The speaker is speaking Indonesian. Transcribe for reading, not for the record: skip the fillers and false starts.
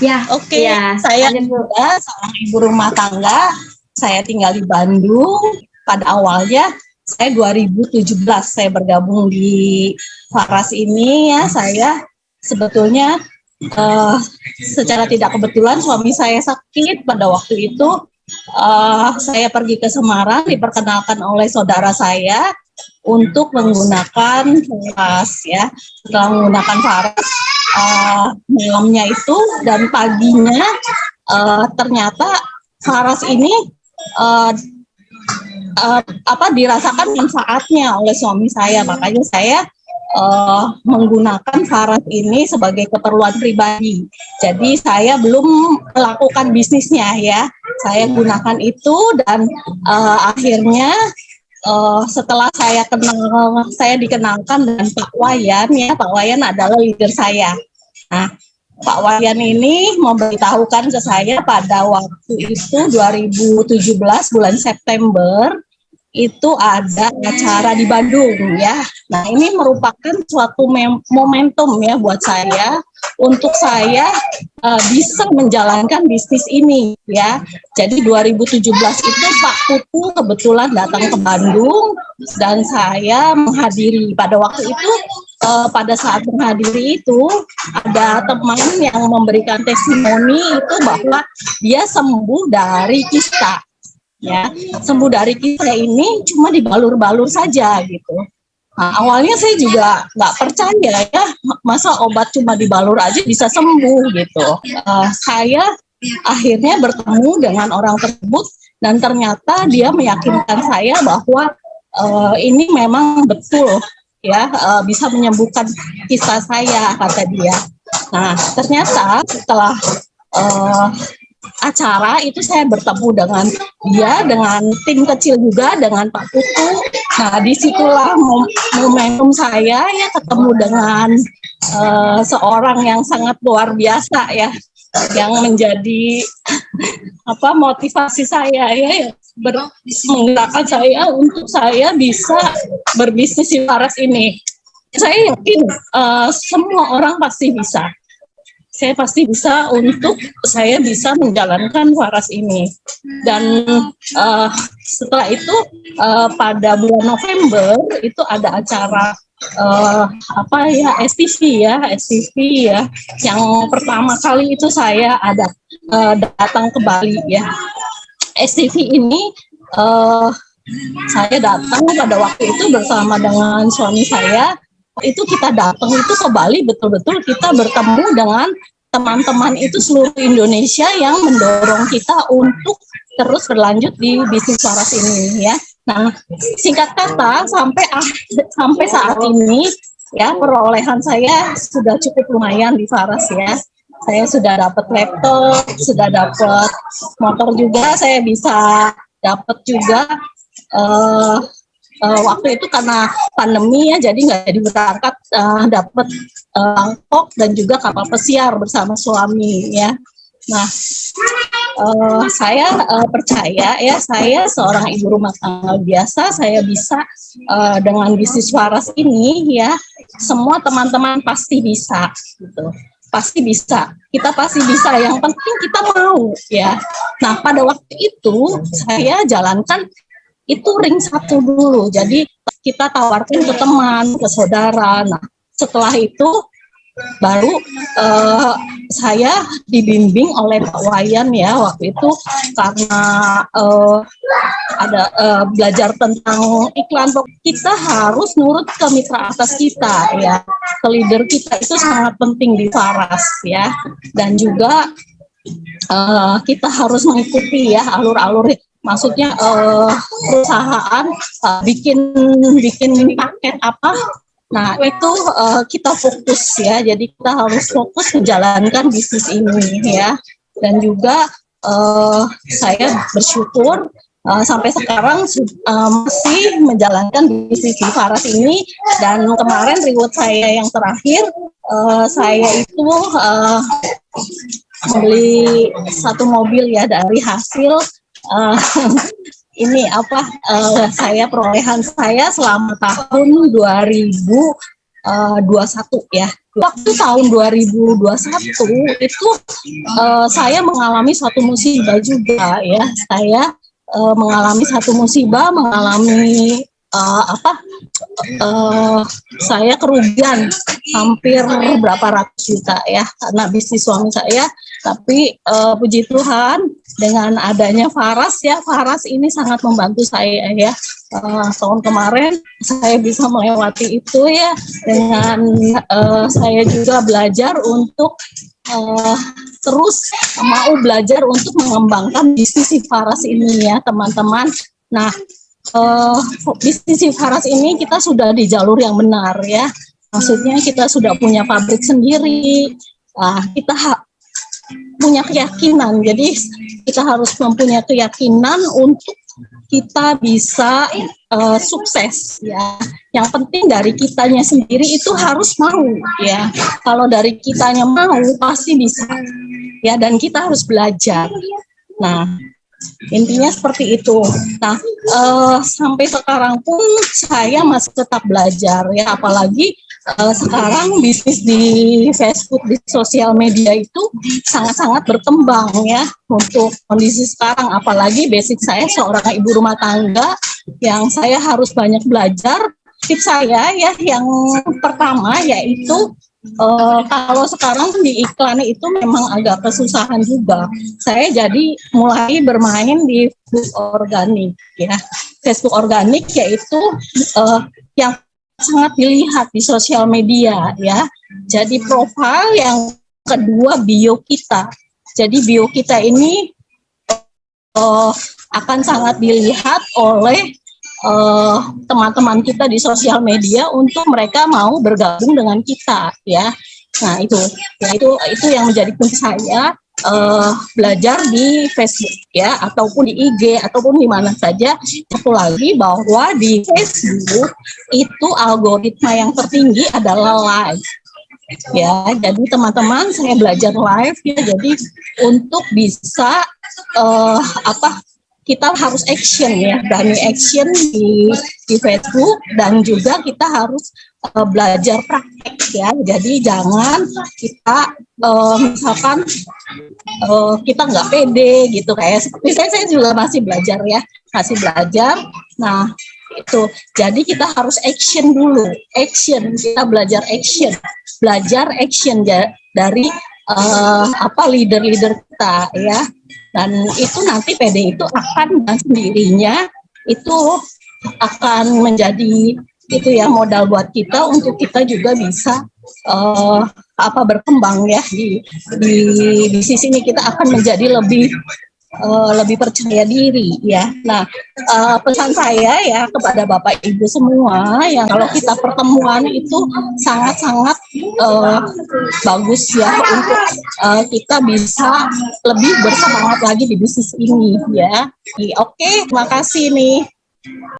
Ya, Oke, ya, saya ada Bu. juga seorang ibu rumah tangga. Saya tinggal di Bandung. Pada awalnya saya 2017 saya bergabung di Faras ini ya. Saya sebetulnya secara tidak kebetulan suami saya sakit pada waktu itu. Saya pergi ke Semarang diperkenalkan oleh saudara saya untuk menggunakan Faras ya. Setelah menggunakan Faras malamnya itu dan paginya ternyata Faras ini dirasakan manfaatnya oleh suami saya, makanya saya menggunakan Faras ini sebagai keperluan pribadi. Jadi saya belum melakukan bisnisnya ya, saya gunakan itu dan akhirnya setelah saya dikenalkan dengan Pak Wayan ya, Pak Wayan adalah leader saya. Nah, Pak Wayan ini memberitahukan ke saya pada waktu itu 2017 bulan September itu ada acara di Bandung ya. Nah, ini merupakan suatu momentum ya buat saya untuk saya bisa menjalankan bisnis ini ya. Jadi 2017 itu Pak Putu kebetulan datang ke Bandung dan saya menghadiri. Pada waktu itu pada saat menghadiri itu ada teman yang memberikan testimoni itu bahwa dia sembuh dari kista. Ya, sembuh dari kista ini cuma dibalur-balur saja gitu. Nah, awalnya saya juga nggak percaya ya, masa obat cuma dibalur aja bisa sembuh gitu. Saya akhirnya bertemu dengan orang tersebut dan ternyata dia meyakinkan saya bahwa ini memang betul ya bisa menyembuhkan kista saya, kata dia. Nah, ternyata setelah acara itu saya bertemu dengan dia, dengan tim kecil juga, dengan Pak Putu. Nah, disitulah momentum saya ya ketemu dengan seorang yang sangat luar biasa ya, yang menjadi motivasi saya ya, menggerakkan saya untuk saya bisa berbisnis di Faras ini. Saya yakin semua orang pasti bisa. Saya pasti bisa untuk saya bisa menjalankan Faras ini. Dan setelah itu pada bulan November itu ada acara STV ya. Yang pertama kali itu saya ada datang ke Bali ya. STV ini saya datang pada waktu itu bersama dengan suami saya. Itu kita datang itu ke Bali, betul-betul kita bertemu dengan teman-teman itu seluruh Indonesia yang mendorong kita untuk terus berlanjut di bisnis Faras ini ya. Nah, singkat kata sampai saat ini ya perolehan saya sudah cukup lumayan di Faras ya. Saya sudah dapat laptop, sudah dapat motor juga, saya bisa dapat juga waktu itu karena pandemi ya, jadi nggak jadi berangkat, dapat angkot dan juga kapal pesiar bersama suami ya. Nah, saya percaya ya, saya seorang ibu rumah tangga biasa, saya bisa dengan bisnis Faras ini ya, semua teman-teman pasti bisa gitu. Pasti bisa, kita pasti bisa, yang penting kita mau ya. Nah, pada waktu itu saya jalankan itu ring 1 dulu, jadi kita tawarkan ke teman, ke saudara. Nah, setelah itu baru saya dibimbing oleh Pak Wayan ya waktu itu, karena ada belajar tentang iklan. Kita harus nurut ke mitra atas kita ya, ke leader kita, itu sangat penting di Faras ya. Dan juga kita harus mengikuti ya alur-alur, maksudnya perusahaan bikin paket apa, nah itu kita fokus ya, jadi kita harus fokus menjalankan bisnis ini ya. Dan juga saya bersyukur sampai sekarang masih menjalankan bisnis di Faras ini. Dan kemarin reward saya yang terakhir, saya itu membeli 1 mobil ya dari hasil ini saya perolehan saya selama tahun 2021 ya. Waktu tahun 2021 itu saya mengalami satu musibah juga ya. Saya mengalami satu musibah, mengalami saya kerugian hampir berapa ratus juta ya karena bisnis suami saya. Tapi puji Tuhan dengan adanya Faras ya, Faras ini sangat membantu saya ya. Tahun kemarin saya bisa melewati itu ya dengan saya juga belajar untuk terus mau belajar untuk mengembangkan bisnis si Faras ini ya teman-teman. Nah bisnis si Faras ini kita sudah di jalur yang benar ya. Maksudnya kita sudah punya pabrik sendiri. Kita punya keyakinan. Jadi kita harus mempunyai keyakinan untuk kita bisa sukses ya. Yang penting dari kitanya sendiri itu harus mau ya. Kalau dari kitanya mau pasti bisa ya, dan kita harus belajar. Nah, intinya seperti itu. Nah, sampai sekarang pun saya masih tetap belajar ya, apalagi sekarang bisnis di Facebook, di sosial media itu sangat-sangat berkembang ya untuk kondisi sekarang. Apalagi basic saya seorang ibu rumah tangga yang saya harus banyak belajar. Tips saya ya yang pertama yaitu kalau sekarang di iklan itu memang agak kesusahan juga. Saya jadi mulai bermain di Facebook organik ya. Facebook organik yaitu yang sangat dilihat di sosial media ya. Jadi profil yang kedua bio kita. Jadi bio kita ini akan sangat dilihat oleh teman-teman kita di sosial media untuk mereka mau bergabung dengan kita ya. Nah itu yang menjadi kunci saya belajar di Facebook ya, ataupun di IG ataupun di mana saja. Satu lagi bahwa di Facebook itu algoritma yang tertinggi adalah live ya. Jadi teman-teman saya belajar live ya. Jadi untuk bisa kita harus action ya, berani action di Facebook, dan juga kita harus belajar praktek ya. Jadi jangan kita misalkan kita nggak pede gitu, kayak seperti saya juga masih belajar ya, masih belajar. Nah itu, jadi kita harus action dulu, kita belajar action dari leader-leader kita ya. Dan itu nanti PD itu akan dengan sendirinya itu akan menjadi itu ya modal buat kita untuk kita juga bisa berkembang ya di bisnis ini. Kita akan menjadi lebih percaya diri ya. Nah, pesan saya ya kepada Bapak Ibu semua yang kalau kita pertemuan itu sangat-sangat bagus ya untuk kita bisa lebih bersemangat lagi di bisnis ini ya. Oke, terima kasih nih.